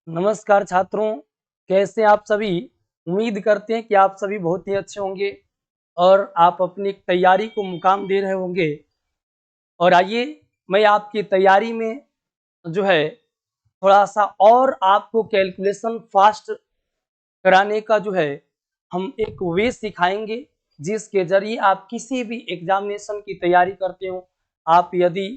नमस्कार छात्रों, कैसे आप सभी। उम्मीद करते हैं कि आप सभी बहुत ही अच्छे होंगे और आप अपनी तैयारी को मुकाम दे रहे होंगे। और आइए मैं आपकी तैयारी में जो है थोड़ा-सा और आपको कैलकुलेशन फास्ट कराने का जो है हम एक वे सिखाएँगे, जिसके ज़रिए आप किसी भी एग्ज़ामिनेशन की तैयारी करते हो, आप यदि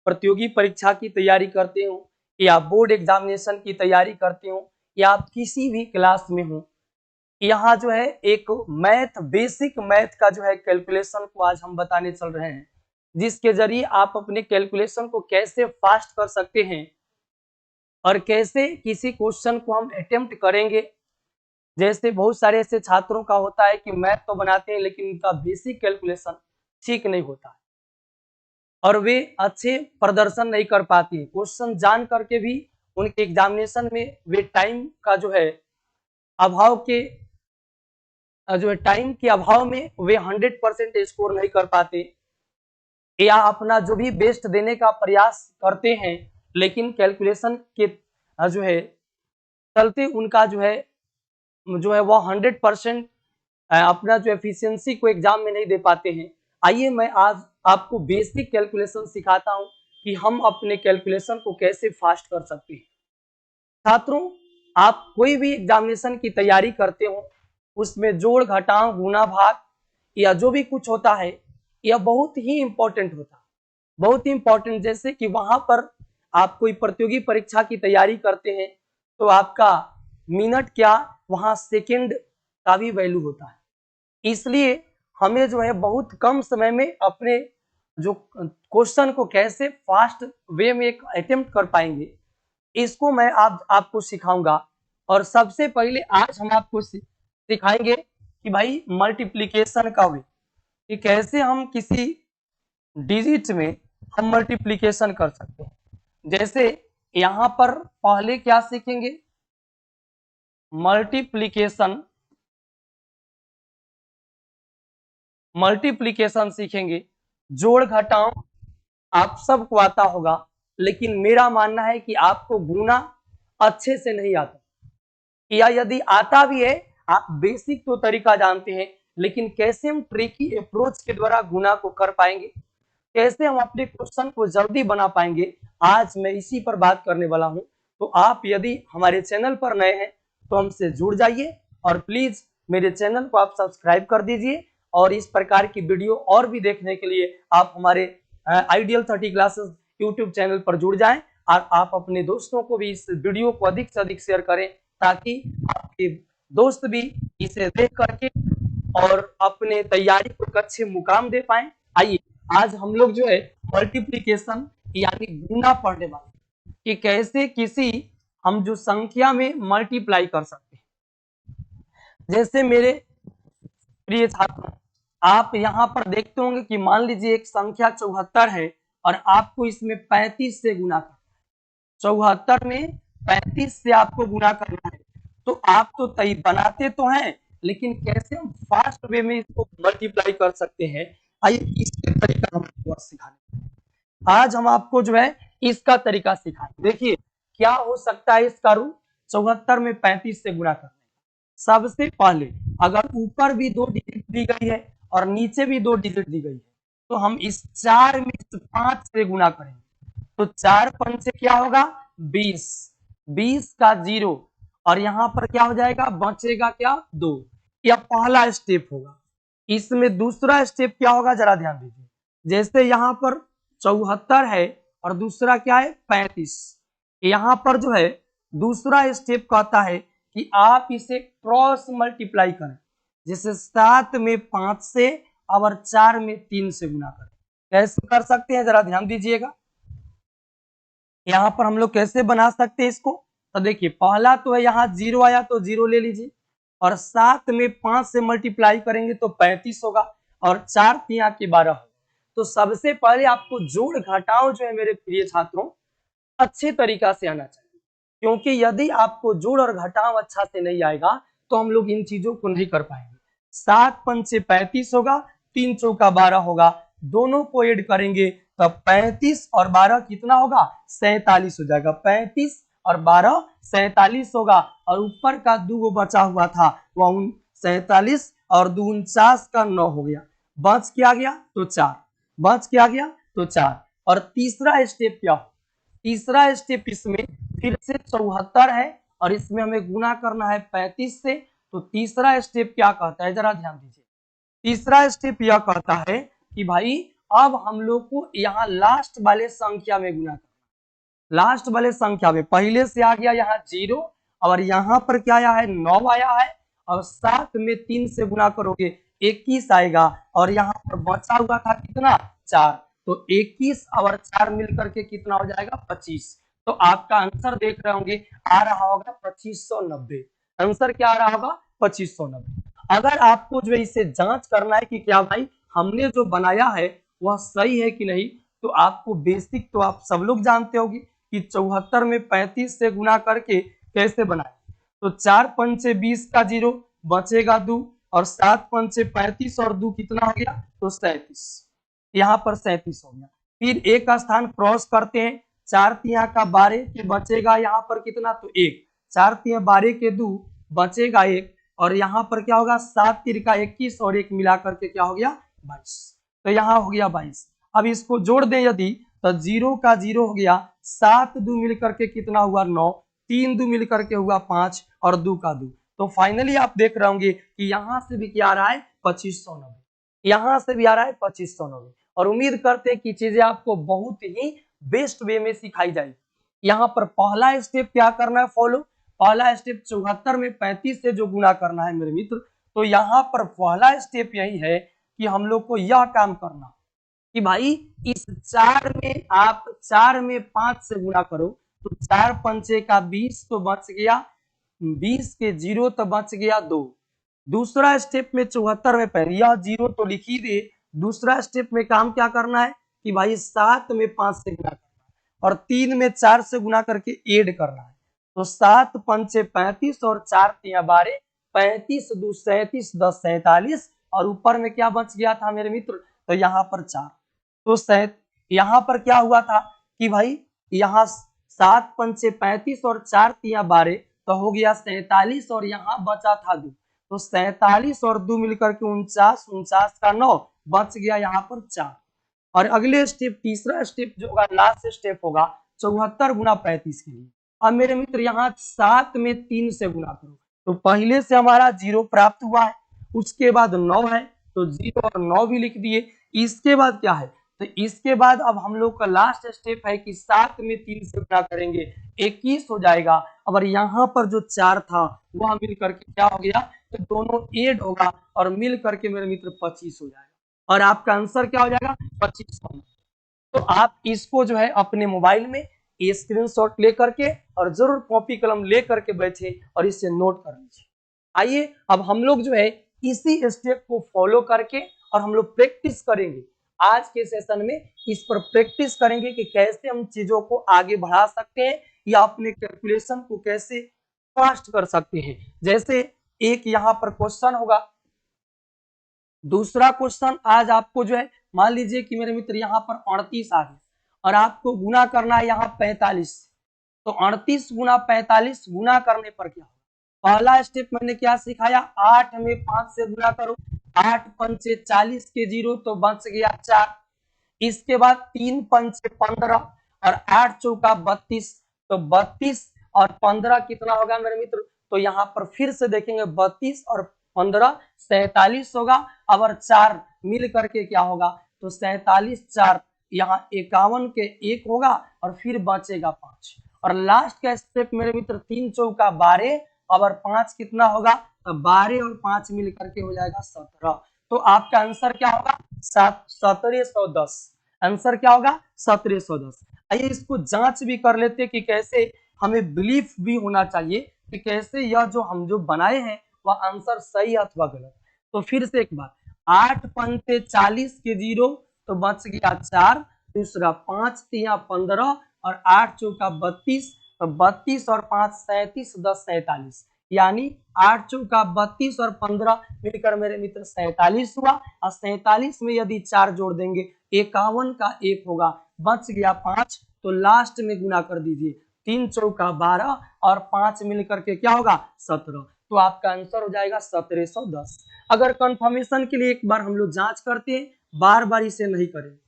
प्रतियोगी परीक्षा की तैयारी करते हो या बोर्ड एग्ज़ामिनेशन की तैयारी करते हो या आप किसी भी क्लास में हो, यहाँ जो है एक बेसिक मैथ का जो है कैलकुलेशन को आज हम बताने चल रहे हैं, जिसके ज़रिए आप अपने कैलकुलेशन को कैसे फास्ट कर सकते हैं और कैसे किसी क्वेश्चन को हम अटेम्प्ट करेंगे। जैसे बहुत सारे ऐसे छात्रों का होता है कि मैथ तो बनाते हैं लेकिन उनका बेसिक कैलकुलेशन ठीक नहीं होता है और वे अच्छे प्रदर्शन नहीं कर पाती है। क्वेश्चन जान करके भी उनके एग्जामिनेशन में वे टाइम का जो है अभाव के जो है टाइम के अभाव में वे 100% स्कोर नहीं कर पाते या अपना जो भी बेस्ट देने का प्रयास करते हैं, लेकिन कैलकुलेशन के जो है चलते उनका जो है वो 100% अपना जो एफिशिएंसी को एग्जाम में नहीं दे पाते हैं। आइए मैं आज आपको बेसिक कैलकुलेशन सिखाता हूं कि हम अपने कैलकुलेशन को कैसे फास्ट कर सकते हैं। छात्रों, आप कोई भी एग्जामिनेशन की तैयारी करते हो, उसमें जोड़ घटाव गुना भाग या जो भी कुछ होता है, यह बहुत ही इंपॉर्टेंट होता है, बहुत ही इंपॉर्टेंट। जैसे कि वहां पर आप कोई प्रतियोगी परीक्षा की तैयारी करते हैं तो आपका मिनट क्या, वहां सेकंड का भी वैल्यू होता है। इसलिए हमें जो है बहुत कम समय में अपने जो क्वेश्चन को कैसे फास्ट वे में एक अटेम्प्ट कर पाएंगे, इसको मैं आपको सिखाऊंगा। और सबसे पहले आज हम आपको सिखाएंगे कि भाई मल्टीप्लिकेशन का वे, कि कैसे हम किसी डिजिट में हम मल्टीप्लिकेशन कर सकते हैं। जैसे यहां पर पहले क्या सीखेंगे, मल्टीप्लिकेशन मल्टीप्लिकेशन सीखेंगे। जोड़ घटाव आप सबको आता होगा, लेकिन मेरा मानना है कि आपको गुना अच्छे से नहीं आता, या यदि आता भी है आप बेसिक तो तरीका जानते हैं, लेकिन कैसे हम ट्रिकी अप्रोच के द्वारा गुना को कर पाएंगे, कैसे हम अपने क्वेश्चन को जल्दी बना पाएंगे, आज मैं इसी पर बात करने वाला हूं। तो आप यदि हमारे चैनल पर नए हैं तो हमसे जुड़ जाइए और प्लीज मेरे चैनल को आप सब्सक्राइब कर दीजिए। और इस प्रकार की वीडियो और भी देखने के लिए आप हमारे आइडियल 30 क्लासेस यूट्यूब चैनल पर जुड़ जाएं और आप अपने दोस्तों को भी इस वीडियो को अधिक से अधिक शेयर करें, ताकि आपके दोस्त भी इसे देख करके और अपने तैयारी को एक अच्छे मुकाम दे पाए। आइए आज हम लोग जो है मल्टीप्लिकेशन यानी गुना पढ़ने वाले, कि कैसे किसी हम जो संख्या में मल्टीप्लाई कर सकते हैं। जैसे मेरे प्रिय छात्रों, आप यहाँ पर देखते होंगे कि मान लीजिए एक संख्या 74 है और आपको इसमें 35 से गुना करना है। 74 में 35 से आपको गुना करना है, तो आप तो बनाते तो हैं, लेकिन कैसे हम फास्ट वे में इसको मल्टीप्लाई कर सकते हैं, आइए इसके तरीका हम सिखाने। आज हम आपको जो है इसका तरीका सिखाएंगे। देखिए क्या हो सकता है इसका रूप 74 में 35 से गुणा करने का। सबसे पहले अगर ऊपर भी 2 डिजिट दी गई है और नीचे भी 2 डिजिट दी गई है, तो हम इस 4 में 5 से गुणा करेंगे। तो 4 पंचे क्या होगा 20, 20 का 0 और यहां पर क्या हो जाएगा, बचेगा क्या 2। यह पहला स्टेप होगा। इसमें दूसरा स्टेप क्या होगा, जरा ध्यान दीजिए। जैसे यहां पर 74 है और दूसरा क्या है 35, यहां पर जो है दूसरा स्टेप कहता है कि आप इसे क्रॉस मल्टीप्लाई करें। जैसे 7 में 5 से और 4 में 3 से गुना करें। कैसे कर सकते हैं, जरा ध्यान दीजिएगा। यहां पर हम लोग कैसे बना सकते हैं इसको, तो देखिए पहला तो है यहाँ 0 आया तो 0 ले लीजिए, और 7 में 5 से मल्टीप्लाई करेंगे तो 35 होगा, और 4 3 के 12 होगा। तो सबसे पहले आपको जोड़ घटाव जो है मेरे प्रिय छात्रों अच्छे तरीका से आना चाहिए, क्योंकि यदि आपको जोड़ और घटाव अच्छा से नहीं आएगा तो हम लोग इन चीजों को नहीं कर पाएंगे। 7 पंचे 35 होगा, 3 चौका 12 होगा, दोनों को ऐड करेंगे तब 35 और 12 कितना होगा 47 हो जाएगा। 35 और 12 47 होगा, और ऊपर का 2 बचा हुआ था वह 47 और 2 49 का 9 हो गया, बच क्या गया तो 4, बच क्या गया तो 4। और तीसरा स्टेप क्या हो, तीसरा स्टेप इसमें फिर से 74 है और इसमें हमें गुना करना है 35 से। तो तीसरा स्टेप क्या कहता है, जरा ध्यान दीजिए। तीसरा स्टेप यह कहता है कि भाई अब हम लोग को यहाँ लास्ट वाले संख्या में गुना करना, लास्ट वाले संख्या में पहले से आ गया यहाँ 0 और यहाँ पर क्या आया है 9 आया है, और 7 में 3 से गुना करोगे 21 आएगा, और यहाँ पर बचा हुआ था कितना 4, तो 21 और 4 मिलकर के कितना हो जाएगा 25। तो आपका आंसर देख रहे होंगे आ रहा होगा 2590, आंसर क्या आ रहा होगा 2590। अगर आपको जो इसे जांच करना है कि क्या भाई हमने जो बनाया है वह सही है कि नहीं, तो आपको बेसिक तो आप सब लोग जानते होंगे कि 74 में 35 से गुना करके कैसे बनाए। तो 4 पंचे 20 का 0 बचेगा 2, और 7 पंचे 35 और 2 कितना हो गया तो 37, यहाँ पर 37 हो गया। फिर एक स्थान क्रॉस करते हैं, 4 तिया का 12 के बचेगा यहाँ पर कितना तो 1, 4 तिया 12 के 2 बचेगा 1, और यहाँ पर क्या होगा 7 तीर का 21 और 1 मिला करके क्या हो गया 22, तो यहाँ हो गया 22। अब इसको जोड़ दें यदि तो 0 का 0 हो गया, 7 2 मिल करके कितना हुआ 9, 3 2 मिल करके हुआ 5 और 2 का 2। तो फाइनली आप देख रहे होंगे कि यहाँ से भी क्या आ रहा है 2590, यहाँ से भी आ रहा है 2590। और उम्मीद करते हैं कि चीजें आपको बहुत ही बेस्ट वे में सिखाई जाएगी। यहाँ पर पहला स्टेप क्या करना है फॉलो, पहला स्टेप 74 में 35 से जो गुना करना है मेरे मित्र, तो यहाँ पर पहला स्टेप यही है कि हम लोग को यह काम करना कि भाई इस 4 में आप 4 में 5 से गुना करो, तो 4 पंचे का 20 तो बच गया, 20 के 0 तो बच गया 2। दूसरा स्टेप में 74 में पहले यह 0 तो लिख ही दे, दूसरा स्टेप में काम क्या करना है कि भाई 7 में 5 से गुना करना है और 3 में 4 से गुना करके ऐड करना है। तो 7 पंचे 35 और 4 तिया 12, 35 2 37 10 47, और ऊपर में क्या बच गया था मेरे मित्र, तो यहाँ पर 4। तो यहाँ पर क्या हुआ था कि भाई यहाँ 7 पंचे 35 और 4 तिया 12 तो हो गया 47, और यहाँ बचा था 2, तो 47 और 2 मिलकर के 49, 49 का 9 बच गया यहाँ पर 4। और अगले स्टेप तीसरा स्टेप जो होगा लास्ट स्टेप होगा 74 गुना 35 के लिए। अब मेरे मित्र यहाँ 7 में 3 से गुना करो, तो पहले से हमारा 0 प्राप्त हुआ है, उसके बाद 9 है तो 0 और 9 भी लिख दिए। इसके बाद क्या है, तो इसके बाद अब हम लोग का लास्ट स्टेप है कि 7 में 3 से गुना करेंगे 21 हो जाएगा, और यहाँ पर जो 4 था वह मिल करके क्या हो गया, तो दोनों ऐड होगा और मिल करके मेरे मित्र 25 हो जाएगा, और आपका आंसर क्या हो जाएगा 25। तो आप इसको जो है अपने मोबाइल में स्क्रीनशॉट ले करके और जरूर कॉपी कलम ले करके बैठे और इसे नोट कर लीजिए। आइए अब हम लोग जो है इसी स्टेप को फॉलो करके और हम लोग प्रैक्टिस करेंगे। आज के सेशन में इस पर प्रैक्टिस करेंगे कि कैसे हम चीजों को आगे बढ़ा सकते हैं या अपने कैलकुलेशन को कैसे फास्ट कर सकते हैं। जैसे एक यहाँ पर क्वेश्चन होगा, दूसरा क्वेश्चन आज आपको जो है मान लीजिए कि मेरे मित्र यहाँ पर 38 आ गए और आपको गुना करना है यहाँ 45, तो 38 गुना 45 गुना करने पर क्या होगा, पहला स्टेप मैंने क्या सिखाया, 8 में 5 से गुना करो, 8 पंचे 40 के 0 तो बच गया 4, इसके बाद 3 पंचे 15 और 8 चौका 32, तो 32 और 15 कितना होगा मेरे मित्र, तो यहाँ पर फिर से देखेंगे 32 और 15 47 होगा, और 4 मिल करके क्या होगा, तो 47 4 यहाँ 51 के 1 होगा और फिर बचेगा 5, और लास्ट का स्टेप मेरे मित्र 3 चौका 12 और 5 कितना होगा, तो 12 और 5 मिल करके हो जाएगा 17। तो आपका आंसर क्या होगा 1710, आंसर क्या होगा 1710। आइए इसको जांच भी कर लेते कि कैसे, हमें बिलीफ भी होना चाहिए कि कैसे यह जो हम जो बनाए हैं वह आंसर सही अथवा गलत। तो फिर से एक बार, 8 पंचे 40 के 0 तो बच गया 4, दूसरा 5 तिया 15 और 8 चौका 32, तो 32 और 5 37 10 47, यानी 8 चौका 32 और 15 मिलकर मेरे मित्र 47 हुआ, और 47 में यदि 4 जोड़ देंगे 51 का 1 होगा, बच गया 5, तो लास्ट में गुना कर दीजिए 3 चौका 12 और 5 मिलकर के क्या होगा 17। तो आपका आंसर हो जाएगा 1710। अगर कंफर्मेशन के लिए एक बार हम लोग जांच करते हैं, बार बार इसे नहीं करेंगे,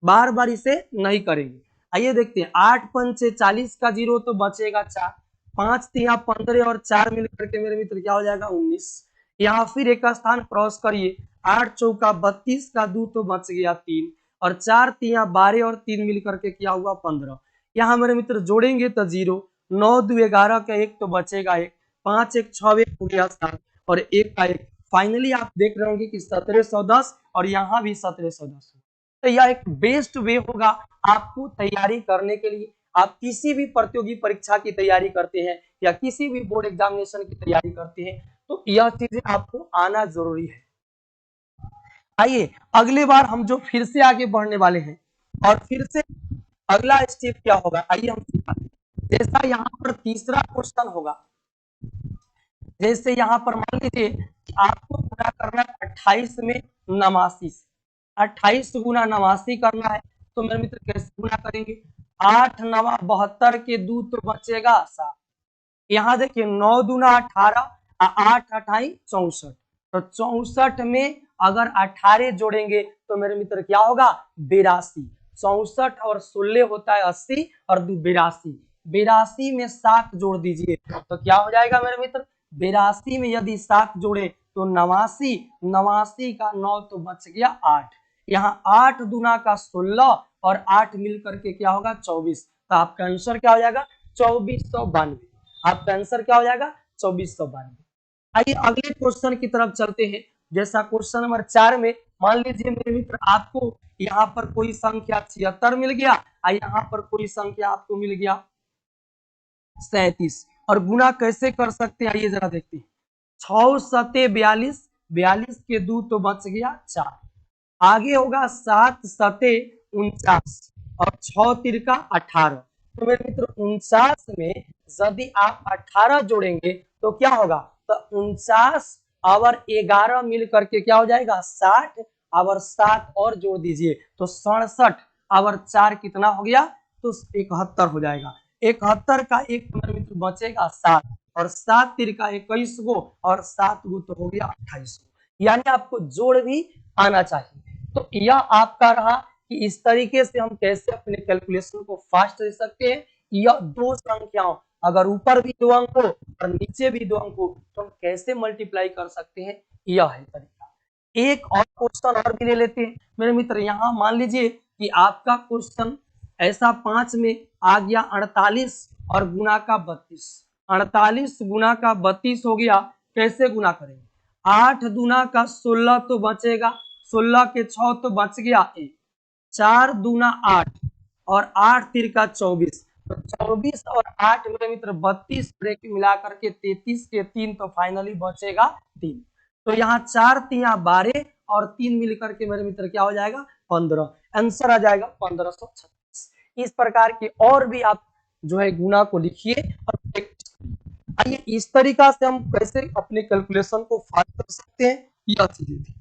बार बार इसे नहीं करेंगे। आइए देखते हैं, 8 पंचे 40 का 0 तो बचेगा 4, 5 तिया 15 और 4 मिलकर के मेरे मित्र क्या हो जाएगा 19। यहाँ फिर एक स्थान क्रॉस करिए, 8 चौका 32 का 2 तो बच गया 3 और 4 तिया 12 और 3 मिलकर के क्या हुआ 15। यहाँ मेरे मित्र जोड़ेंगे तो 0, 9 2 11 का 1 तो बचेगा 1, 5 1 6 1 हो गया 7 और 1 का 1। फाइनली आप देख रहे होंगे कि 1710 और यहाँ भी 1710। तो यह एक बेस्ट वे होगा आपको तैयारी करने के लिए। आप किसी भी प्रतियोगी परीक्षा की तैयारी करते हैं या किसी भी बोर्ड एग्जामिनेशन की तैयारी करते हैं तो यह चीजें आपको आना जरूरी है। आइए अगले बार हम जो फिर से आगे बढ़ने वाले हैं और फिर से अगला स्टेप क्या होगा, आइए हम सिखाते हैं। जैसा यहाँ पर तीसरा क्वेश्चन होगा, जैसे यहाँ पर मान लीजिए कि आपको पूरा करना है 28 में नवासी से, 28 गुना नवासी करना है तो मेरे मित्र कैसे गुना करेंगे, 8 नवा 72 के 2 तो बचेगा 7। यहाँ देखिए 9 दूना 18, 8 अठाई 64, तो 64 में अगर 18 जोड़ेंगे तो मेरे मित्र क्या होगा 82। 64 और 16 होता है 80 और 2 82, 82 में 7 जोड़ दीजिए तो क्या हो जाएगा मेरे मित्र 82 में यदि 7 जोड़े तो 89, 89 का 9 तो बच गया 8। यहाँ 8 दूना का 16 और 8 मिल करके क्या होगा 24, तो आपका आंसर क्या हो जाएगा 2492। आपका आंसर क्या हो जाएगा 2492। आइए अगले क्वेश्चन की तरफ चलते हैं। जैसा क्वेश्चन नंबर 4 में मान लीजिए मेरे मित्र आपको यहाँ पर कोई संख्या 76 मिल गया और यहाँ पर कोई संख्या आपको मिल गया 37 और गुना कैसे कर सकते हैं आइए जरा देखते हैं। 6 सते 42, 42 के 2 तो बच गया 4, आगे होगा 7 सते 49 और 6 तिरका 18। तो मेरे मित्र 49 में यदि आप 18 जोड़ेंगे तो क्या होगा, तो 49 और 11 मिल करके क्या हो जाएगा 60 और 7 और जोड़ दीजिए तो 67 और 4 कितना हो गया तो 71 हो जाएगा। 71 का एक मेरे मित्र बचेगा 7 और 7 तिरका 21 गो और 7 गो तो हो गया 28 गो, यानी आपको जोड़ भी आना चाहिए। तो यह आपका रहा कि इस तरीके से हम कैसे अपने कैलकुलेशन को फास्ट दे सकते हैं। यह दो संख्याओं अगर ऊपर भी 2 अंक हो और नीचे भी 2 अंक हो तो हम कैसे मल्टीप्लाई कर सकते हैं, यह है तरीका। एक और क्वेश्चन और भी ले लेते हैं मेरे मित्र। यहाँ मान लीजिए कि आपका क्वेश्चन ऐसा 5 में आ गया 48 और गुना का 32, 48 गुना का 32 हो गया, कैसे गुना करेंगे, 8 दूना का 16 तो बचेगा, 16 के 6 तो बच गया 1, 4 दूना 8 और 8 तिरका 24, तो 24 और 8 मेरे मित्र 32 ब्रेक मिला करके 33 के 3 तो फाइनली बचेगा 3। तो यहाँ 4 तिया 12 और 3 मिलकर के मेरे मित्र क्या हो जाएगा 15, आंसर आ जाएगा 1536। इस प्रकार के और भी आप जो है गुना को लिखिए और प्रैक्टिस करिए। आइए इस तरीका से हम कैसे अपने कैलकुलेशन को फास्ट कर सकते हैं, यह चीजें थी।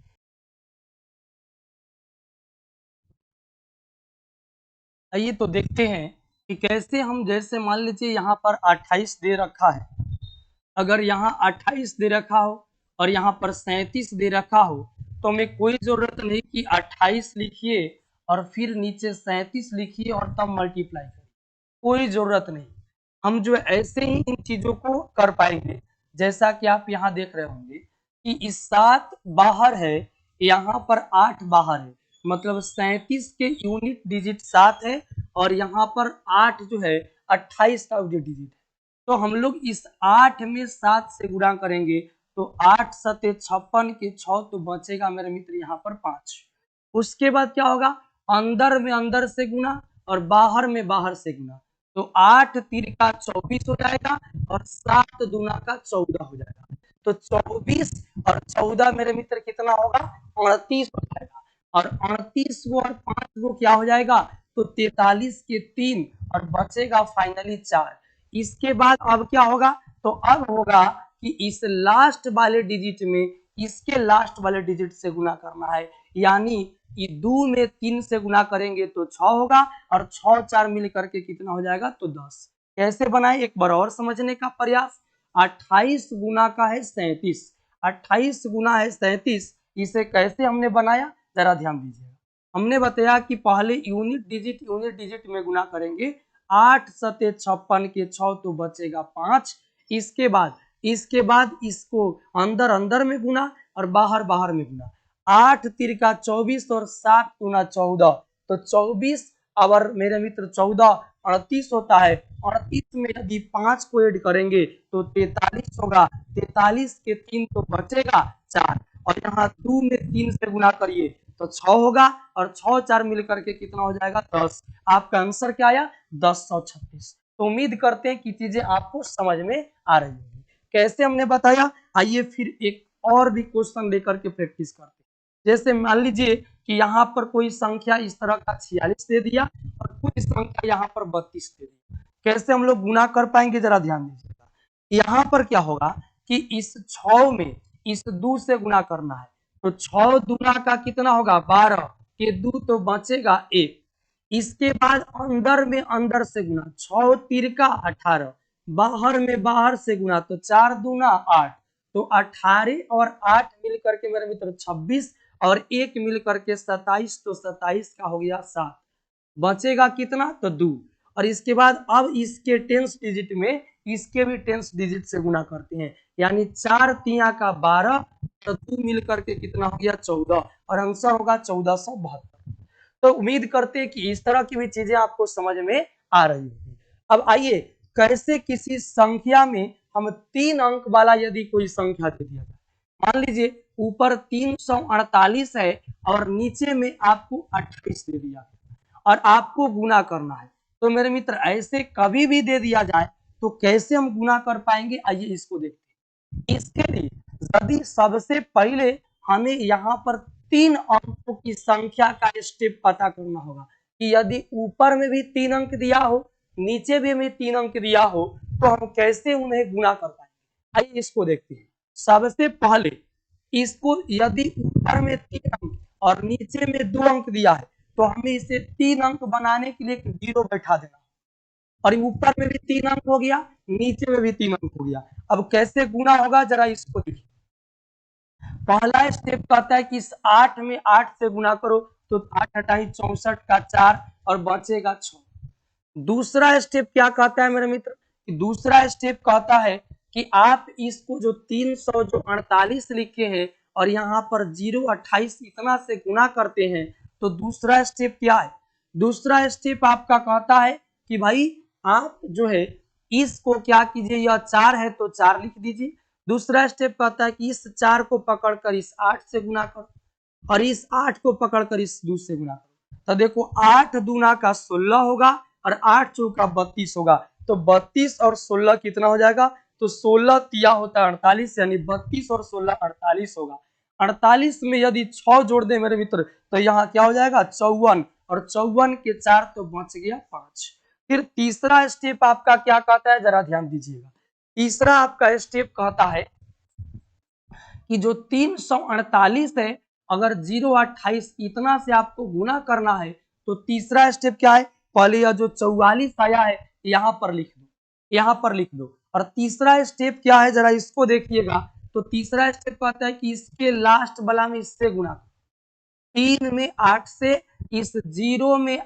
आइए तो देखते हैं कि कैसे हम, जैसे मान लीजिए यहाँ पर 28 दे रखा है, अगर यहाँ 28 दे रखा हो और यहाँ पर 37 दे रखा हो तो हमें कोई जरूरत नहीं कि 28 लिखिए और फिर नीचे 37 लिखिए और तब मल्टीप्लाई करिए, कोई जरूरत नहीं। हम जो ऐसे ही इन चीजों को कर पाएंगे। जैसा कि आप यहाँ देख रहे होंगे कि इस 7 बाहर है, यहाँ पर 8 बाहर है, मतलब 37 के यूनिट डिजिट 7 है और यहाँ पर 8 जो है 28 का डिजिट है। तो हम लोग इस 8 में 7 से गुणा करेंगे तो 8 सते 56 के 6 तो बचेगा मेरे मित्र यहाँ पर 5। उसके बाद क्या होगा, अंदर में अंदर से गुना और बाहर में बाहर से गुना, तो 8 तिरका 24 हो जाएगा और 7 दूना का 14 हो जाएगा। तो 24 और 14 मेरे मित्र कितना होगा 38 हो जाएगा और 38 को और 5 को क्या हो जाएगा तो 43 के 3 और बचेगा फाइनली 4। इसके बाद अब क्या होगा, तो अब होगा कि इस लास्ट वाले डिजिट में इसके लास्ट वाले डिजिट से गुना करना है, यानी ये 2 में 3 से गुना करेंगे तो 6 होगा और 6 4 मिल करके कितना हो जाएगा तो 10। कैसे बनाए एक बार और समझने का प्रयास। 28 गुना का है 37, 28 गुना है 37, इसे कैसे हमने बनाया जरा ध्यान दीजिएगा। हमने बताया कि पहले यूनिट डिजिट में गुना करेंगे। 8 सते 56 के 6 तो बचेगा 5। इसके बाद इसको अंदर अंदर में गुना और बाहर बाहर में गुना। 8 तिरका 24 और 7 गुना 14, तो 24 और मेरे मित्र 14 38 होता है। 38 में यदि 5 को ऐड करेंगे तो 43 होगा। 43 के 3 तो बचेगा 4, और यहाँ 2 में 3 से गुना करिए तो 6 होगा, और 6 4 मिलकर के कितना हो जाएगा 10। आपका आंसर क्या आया 1036। तो उम्मीद करते हैं कि चीजें आपको समझ में आ रही होगी। कैसे हमने बताया, आइए फिर एक और भी क्वेश्चन लेकर के प्रैक्टिस करते हैं। जैसे मान लीजिए कि यहाँ पर कोई संख्या इस तरह का 46 दे दिया और कोई संख्या यहाँ पर 32 दे दिया। कैसे हम लोग गुना कर पाएंगे जरा ध्यान दीजिएगा। यहाँ पर क्या होगा कि इस 6 में इस 2 से गुना करना है, तो 6 दूना का कितना होगा 12 के 2 तो बचेगा 1। इसके बाद अंदर में अंदर से गुना, 6 तिरका 18, बाहर में बाहर से गुना तो 4 दूना 8, तो 18 और 8 मिल करके मेरे मित्र 26 और 1 मिल करके 27, तो 27 का हो गया 7। बचेगा कितना तो 2। और इसके बाद अब इसके टेंस डिजिट में इसके भी टेंस डिजिट से गुना करते हैं, यानी 4 तिया का 12, तो 2 मिल करके कितना हो गया 14, और आंसर होगा 1472। तो उम्मीद करते हैं कि इस तरह की भी चीजें आपको समझ में आ रही होगी। अब आइए कैसे किसी संख्या में हम 3 अंक वाला यदि कोई संख्या दे दिया जाए, मान लीजिए ऊपर 348 है और नीचे में आपको 28 दे दिया और आपको गुना करना है, तो मेरे मित्र ऐसे कभी भी दे दिया जाए तो कैसे हम गुना कर पाएंगे, आइए इसको देखते हैं। इसके लिए यदि सबसे पहले हमें यहाँ पर 3 अंकों की संख्या का स्टेप पता करना होगा कि यदि ऊपर में भी 3 अंक दिया हो, नीचे भी हमें 3 अंक दिया हो, तो हम कैसे उन्हें गुना कर पाएंगे। आइए इसको देखते हैं। सबसे पहले इसको यदि ऊपर में 3 अंक और नीचे में 2 अंक दिया है, तो हमें इसे 3 अंक बनाने के लिए 0 बैठा देना, और ऊपर में भी 3 अंक हो गया, नीचे में भी 3 अंक हो गया। अब कैसे गुना होगा जरा इसको देखिए। पहला स्टेप कहता है कि इस 8 में 8 से गुना करो, तो 8 हटाई 64 का 4 और बचेगा 6। दूसरा स्टेप क्या कहता है मेरे मित्र, दूसरा स्टेप कहता है कि आप इसको जो 348 लिखे हैं और यहाँ पर 028 इतना से गुना करते हैं, तो दूसरा स्टेप क्या है, दूसरा स्टेप आपका कहता है कि भाई आप जो है इसको क्या कीजिए, यह 4 है तो 4 लिख दीजिए। दूसरा स्टेप कहता है कि इस 4 को पकड़कर इस 8 से गुना करो और इस 8 को पकड़कर इस 2 से गुना करो, तो देखो 8 दूना का 16 होगा और 8 चौका 32 होगा, तो 32 और 16 कितना हो जाएगा, तो 16 तिया होता है 48, यानी 32 और 16 48 होगा। 48 में यदि 6 जोड़ दे मेरे मित्र, तो यहाँ क्या हो जाएगा 54, और 54 के 4 तो बच गया 5। फिर तीसरा स्टेप आपका क्या कहता है जरा ध्यान दीजिएगा। तीसरा आपका स्टेप कहता है कि जो 348 है, अगर 028 इतना से आपको गुना करना है, तो तीसरा स्टेप क्या है, पहले यह जो 44 आया है यहाँ पर लिख दो, यहाँ पर लिख दो। और तीसरा स्टेप क्या है जरा इसको देखिएगा, तो तीसरा स्टेप कहता है कि इसके लास्ट वाला में इससे गुना, 3 में 8 से, इस 0 में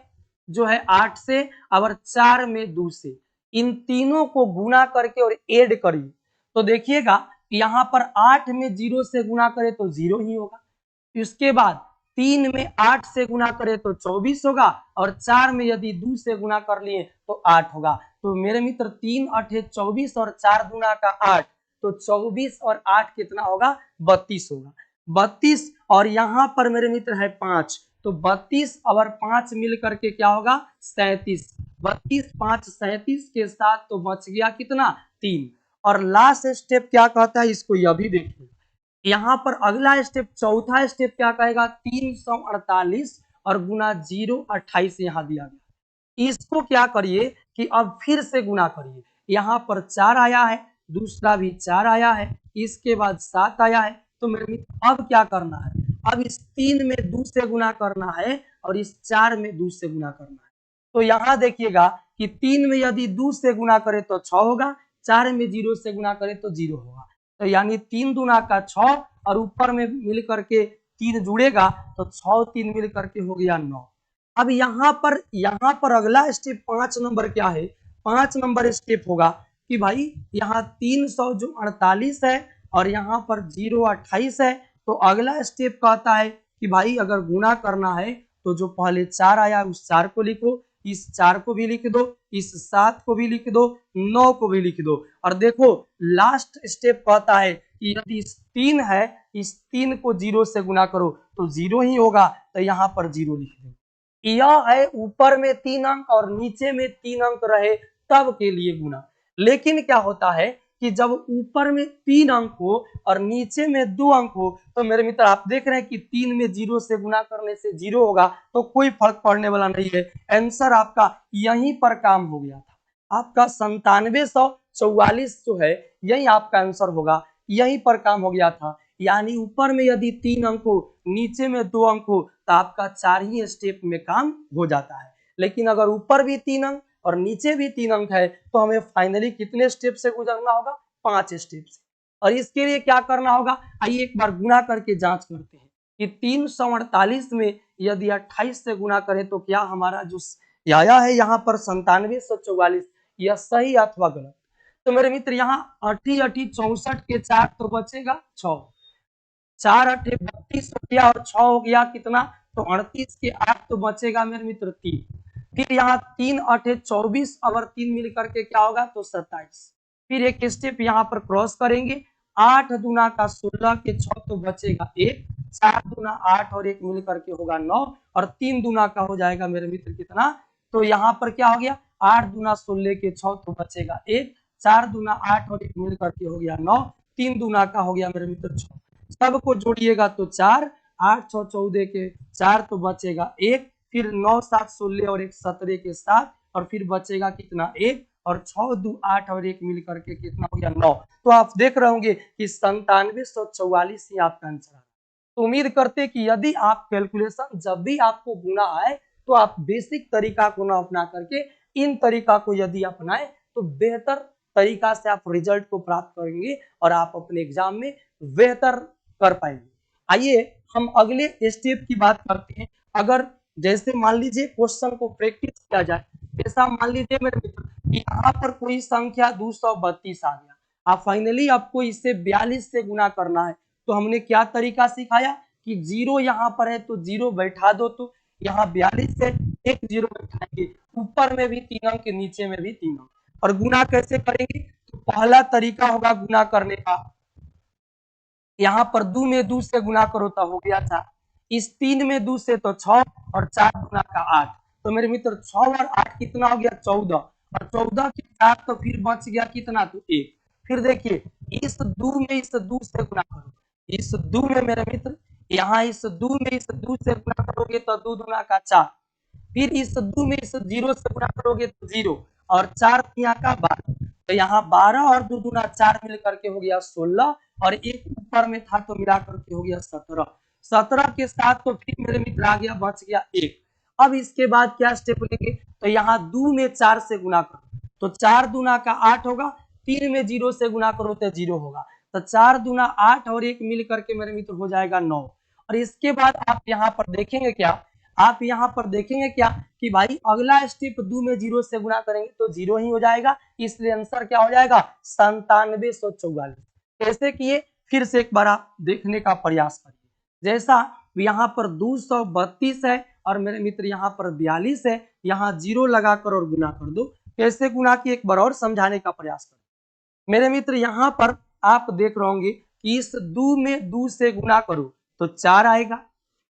जो है 8 से, और 4 में 2 से, इन तीनों को गुना करके और ऐड करिए, तो देखिएगा यहाँ पर 8 में 0 से गुना करे तो 0 ही होगा। इसके बाद 3 में 8 से गुना करे तो 24 होगा, और 4 में यदि 2 से गुना कर लिए तो 8 होगा। तो मेरे मित्र 3 8 24 और 4 गुना का 8, तो 24 और 8 कितना होगा 32 होगा। 32 और यहाँ पर मेरे मित्र है 5, तो 32 और 5 मिल करके क्या होगा 37। 32 5 37 के साथ तो बच गया कितना 3। और लास्ट स्टेप क्या कहता है इसको यह भी देखिए। यहाँ पर अगला स्टेप चौथा स्टेप क्या कहेगा, 348 और गुना 028 यहाँ दिया गया। इसको क्या करिए कि अब फिर से गुना करिए, यहाँ पर 4 आया है, दूसरा भी 4 आया है, इसके बाद 7 आया है, तो मेरे मित्र अब क्या करना है, अब इस 3 में 2 से गुना करना है और इस 4 में 2 से गुना करना है। तो यहाँ देखिएगा कि 3 में यदि 2 से गुना करें तो 6 होगा, 4 में 0 से गुना करें तो 0 होगा। तो यानी 3 दूना का 6 और ऊपर में मिल करके 3 जुड़ेगा तो 6 3 मिल करके हो गया 9। अब यहाँ पर अगला स्टेप 5 नंबर क्या है, 5 नंबर स्टेप होगा कि भाई यहाँ 300 जो 48 है और यहाँ पर 0 28 है, तो अगला स्टेप कहता है कि भाई अगर गुना करना है तो जो पहले 4 आया उस 4 को लिखो, इस 4 को भी लिख दो, इस 7 को भी लिख दो, 9 को भी लिख दो। और देखो लास्ट स्टेप कहता है कि यदि इस 3 है, इस 3 को 0 से गुना करो तो 0 ही होगा, तो यहाँ पर 0 लिख दो। यह है ऊपर में 3 अंक और नीचे में 3 अंक रहे तब के लिए गुना। लेकिन क्या होता है कि जब ऊपर में 3 अंक हो और नीचे में 2 अंक हो, तो मेरे मित्र आप देख रहे हैं कि 3 में 0 से गुना करने से 0 होगा, तो कोई फर्क पड़ने वाला नहीं है। आंसर आपका यहीं पर काम हो गया था। आपका 9744 जो है यही आपका आंसर होगा, यहीं पर काम हो गया था। यानी ऊपर में यदि 3 अंक हो, नीचे में 2 अंक हो, तो आपका 4 ही स्टेप में काम हो जाता है। लेकिन अगर ऊपर भी 3 अंक और नीचे भी 3 अंक है, तो हमें फाइनली कितने स्टेप से गुजरना होगा, 5 स्टेप से। और इसके लिए क्या करना होगा, आइए एक बार गुना करके जांच करते हैं कि 348 में यदि 28 से गुना करें तो क्या हमारा जो आया है यहाँ पर 9744 यह सही अथवा गलत। तो मेरे मित्र यहाँ 80 64 के 4 तो बचेगा 6, 4 8 32 हो गया और 6 हो गया कितना, तो 38 के 8 तो बचेगा मेरे मित्र 3। फिर यहाँ 3 8 24 और 3 मिल करके क्या होगा, तो 27। फिर एक स्टेप यहाँ पर क्रॉस करेंगे, 8 दूना का 16 के 6 तो बचेगा 1, 4 दूना 8 और 1 मिल करके होगा 9 और 3 दूना का हो जाएगा मेरे मित्र कितना, तो यहाँ पर क्या हो गया, 8 दूना 16 के 6 तो बचेगा 1, 4 दूना 8 और 1 मिल करके हो गया 9, 3 दूना का हो गया मेरे मित्र 6। सबको जोड़िएगा तो 4, 8 6 14 के 4 तो बचेगा 1, फिर 9 7 16 और 1 17 के 7 और फिर बचेगा कितना 1 और 6 2 8 और 1 मिल करके कितना हो गया 9। तो आप देख रहे होंगे कि 9744 ही आपका आंसर है। तो उम्मीद करते कि यदि आप कैलकुलेशन जब भी आपको गुना आए तो आप बेसिक तरीका को ना अपना करके इन तरीका को यदि अपनाएं तो बेहतर तरीका से आप रिजल्ट को प्राप्त करेंगे और आप अपने एग्जाम में बेहतर कर पाएंगे। आइए हम अगले स्टेप की बात करते हैं। अगर जैसे मान लीजिए क्वेश्चन को प्रैक्टिस किया जाए, जैसा मान लीजिए मेरे मित्र यहाँ पर कोई संख्या 232 आ गया, आप फाइनली आपको इसे 42 से गुना करना है, तो हमने क्या तरीका सिखाया कि 0 यहाँ पर है तो 0 बैठा दो, तो यहाँ 42 है, एक 0 बैठाएंगे, ऊपर में भी 3 अंक नीचे में भी 3 अंक। और गुना कैसे करेंगे, तो पहला तरीका होगा गुना करने का, यहाँ पर 2 में 2 से गुना करो तो हो गया 4, इस 3 में 2 से तो 6 और 4 गुना का 8, तो मेरे मित्र 6 और 8 कितना हो गया 14 और 14 के 4 तो फिर बच गया कितना, तो 1। फिर देखिए इस 2 में इस 2 से गुना करो, इस 2 में मेरे मित्र यहाँ इस 2 में इस 2 से गुना करोगे तो 2 दूना का 4, फिर इस 2 में इस 0 से गुना करोगे तो 0 और 4 यहाँ का 12, तो यहाँ 12 और 2 दूना 4 मिल करके हो गया 16 और एक ऊपर में था तो मिला करके हो गया 17। 17 के साथ तो फिर मेरे मित्र आ गया बच गया 1। अब इसके बाद क्या स्टेप लेंगे, तो यहाँ 2 में 4 से गुना करो तो 4 दूना का 8 होगा, 3 में 0 से गुना करो तो 0 होगा, तो 4 दूना 8 और 1 मिल करके मेरे मित्र हो जाएगा 9। और इसके बाद आप यहाँ पर देखेंगे क्या, आप यहाँ पर देखेंगे क्या कि भाई अगला स्टेप 2 में 0 से गुना करेंगे तो 0 ही हो जाएगा, इसलिए आंसर क्या हो जाएगा 9744। कैसे किए फिर से एक बार आप देखने का प्रयास करिए। जैसा यहाँ पर 232 है और मेरे मित्र यहाँ पर 42 है, यहाँ 0 लगाकर और गुना कर दो। कैसे गुना की एक बार और समझाने का प्रयास करो। मेरे मित्र यहाँ पर आप देख रहे होंगे कि इस 2 में 2 से गुना करो तो 4 आएगा,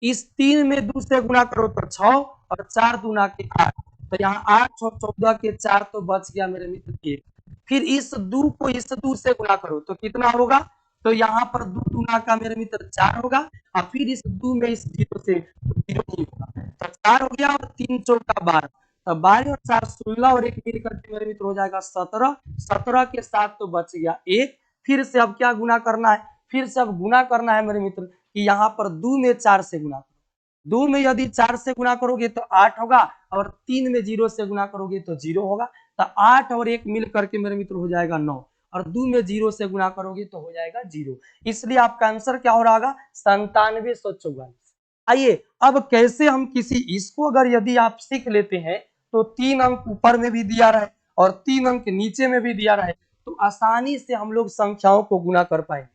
इस 3 में 2 से गुना करो तो 6 और 4 दूना के 8, तो यहाँ 8 6 14 के 4 तो बच गया मेरे मित्र 1। फिर इस 2 को इस 2 से गुना करो तो कितना होगा, तो यहाँ पर 2 दूना का मेरे मित्र 4 होगा और फिर इस 2 में इस 0 से 0 नहीं होगा, तो 4 हो गया और 3 चौका 12, तो 12 और 4 16 और 1 मिल करके मेरे मित्र हो जाएगा 17। 17 के साथ तो बच गया 1। फिर से अब क्या गुना करना है, फिर से अब गुना करना है मेरे मित्र कि यहाँ पर 2 में 4 से गुना करो, 2 में यदि 4 से गुना करोगे तो 8 होगा और 3 में 0 से गुना करोगे तो 0 होगा। तो 8 और 1 मिल करके मेरे मित्र हो जाएगा 9 और 2 में 0 से गुना करोगे तो हो जाएगा 0। इसलिए आपका आंसर क्या हो रहा होगा 9744। आइए अब कैसे हम किसी इसको अगर यदि आप सीख लेते हैं तो 3 अंक ऊपर में भी दिया रहे और 3 अंक नीचे में भी दिया रहे तो आसानी से हम लोग संख्याओं को गुना कर पाएंगे।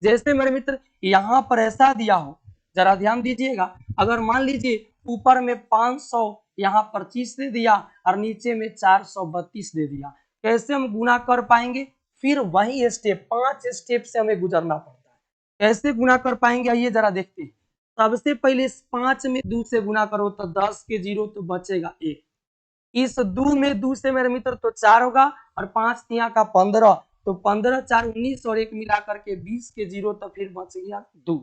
जैसे मेरे मित्र यहाँ पर ऐसा दिया हो, जरा ध्यान दीजिएगा, अगर मान लीजिए ऊपर में 500 यहाँ 25 दे दिया और नीचे में 432 दे दिया, कैसे हम गुना कर पाएंगे? फिर वही स्टेप 5 स्टेप से हमें गुजरना पड़ता है। कैसे गुना कर पाएंगे आइए जरा देखते हैं। सबसे पहले 5 में 2 से गुना करो तो 10 के 0 तो बचेगा 1। इस 2 में 2 से मेरे मित्र तो 4 होगा और 5 तिया का 15 तो 15 4 19 और 1 मिला करके 20 के 0 तो फिर बच गया 2।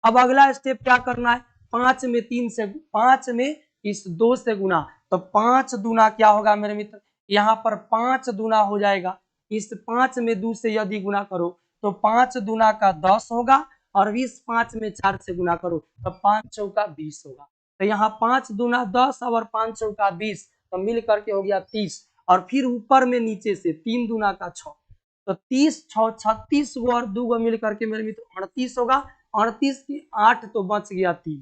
अब अगला स्टेप क्या करना है? 5 में 3 से 5 में इस 2 से गुना तो 5 दूना क्या होगा मेरे मित्र? यहाँ पर 5 दूना हो जाएगा। इस 5 में 2 से यदि गुना करो तो 5 दूना का 10 होगा और इस 5 में 4 से गुना करो तो 5 चौका 20 होगा। तो यहाँ 5 दूना 10 और 5 चौका 20 तो मिल करके हो गया 30 और फिर ऊपर में नीचे से 3 दूना का 6 तो 30 6 36 गो और 2 गो मिल करके मेरे मित्र 38 होगा। 38 की 8 तो बच गया 3।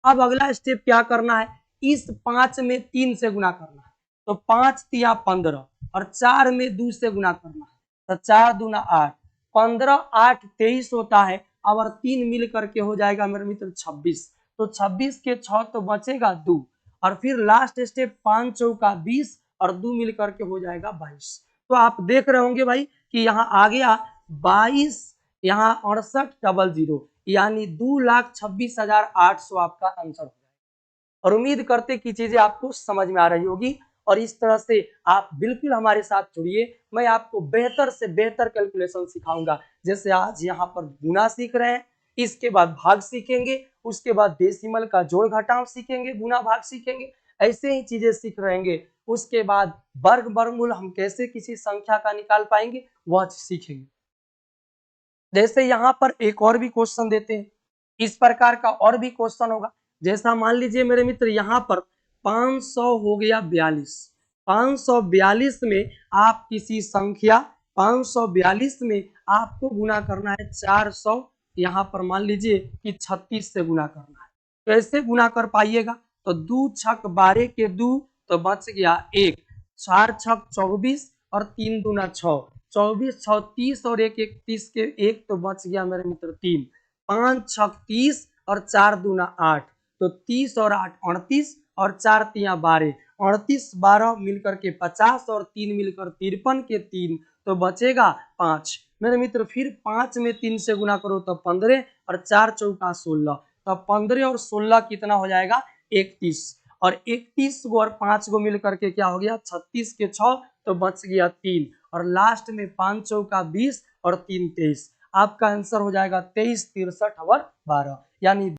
अब अगला स्टेप क्या करना है? इस 5 में 3 से गुना करना है तो 5 तिया 15 और 4 में 2 से गुना करना है तो 4 दूना 8 15 8 23 होता है और 3 मिल करके हो जाएगा मेरे मित्र 26। तो 26 के 6 तो बचेगा 2 और फिर लास्ट स्टेप 5 चौका 20 और 2 मिल करके हो जाएगा 22। तो आप देख रहे होंगे भाई कि यहाँ आ गया 22, यहाँ 6800 यानी 2,26,800 आपका आंसर हो जाएगा। और उम्मीद करते कि चीजें आपको समझ में आ रही होगी और इस तरह से आप बिल्कुल हमारे साथ जुड़िए। मैं आपको बेहतर से बेहतर कैलकुलेशन सिखाऊंगा। जैसे आज यहाँ पर गुना सीख रहे हैं, इसके बाद भाग सीखेंगे, उसके बाद डेसिमल का जोड़ घटाव सीखेंगे, गुना भाग सीखेंगे, ऐसे ही चीजें सीख रहेंगे। उसके बाद वर्ग वर्गमूल हम कैसे किसी संख्या का निकाल पाएंगे वह सीखेंगे। जैसे यहाँ पर एक और भी क्वेश्चन देते हैं, इस प्रकार का और भी क्वेश्चन होगा। जैसा मान लीजिए मेरे मित्र यहाँ पर 500 हो गया 42। 542 में आप किसी संख्या 542 में आपको गुना करना है 400, यहाँ पर मान लीजिए कि 36 से गुना करना है। कैसे गुना कर पाइएगा? तो 2 छक 12 के 2 तो बच गया 1, 4 छक 24 और 3 दूना 6, 24 6 30 और 1 31 के 1 तो बच गया मेरे मित्र 3, 5 छक 30 और 4 दूना 8 तो 30 और 8 38 और 4 तिया 12, 38 12 मिलकर के 50 और 3 मिलकर 53 के 3 तो बचेगा 5। मेरे मित्र फिर 5 में 3 से गुना करो तो 15 और 4 चौका 16 तो 15 और 16 कितना हो जाएगा 31 और 31 गो और 5 गो मिल करके क्या हो गया 36 के 6 तो बच गया 3 और लास्ट में 5 चौका 20 और 3 23। आपका आंसर हो जाएगा 23 63 और 12 यानी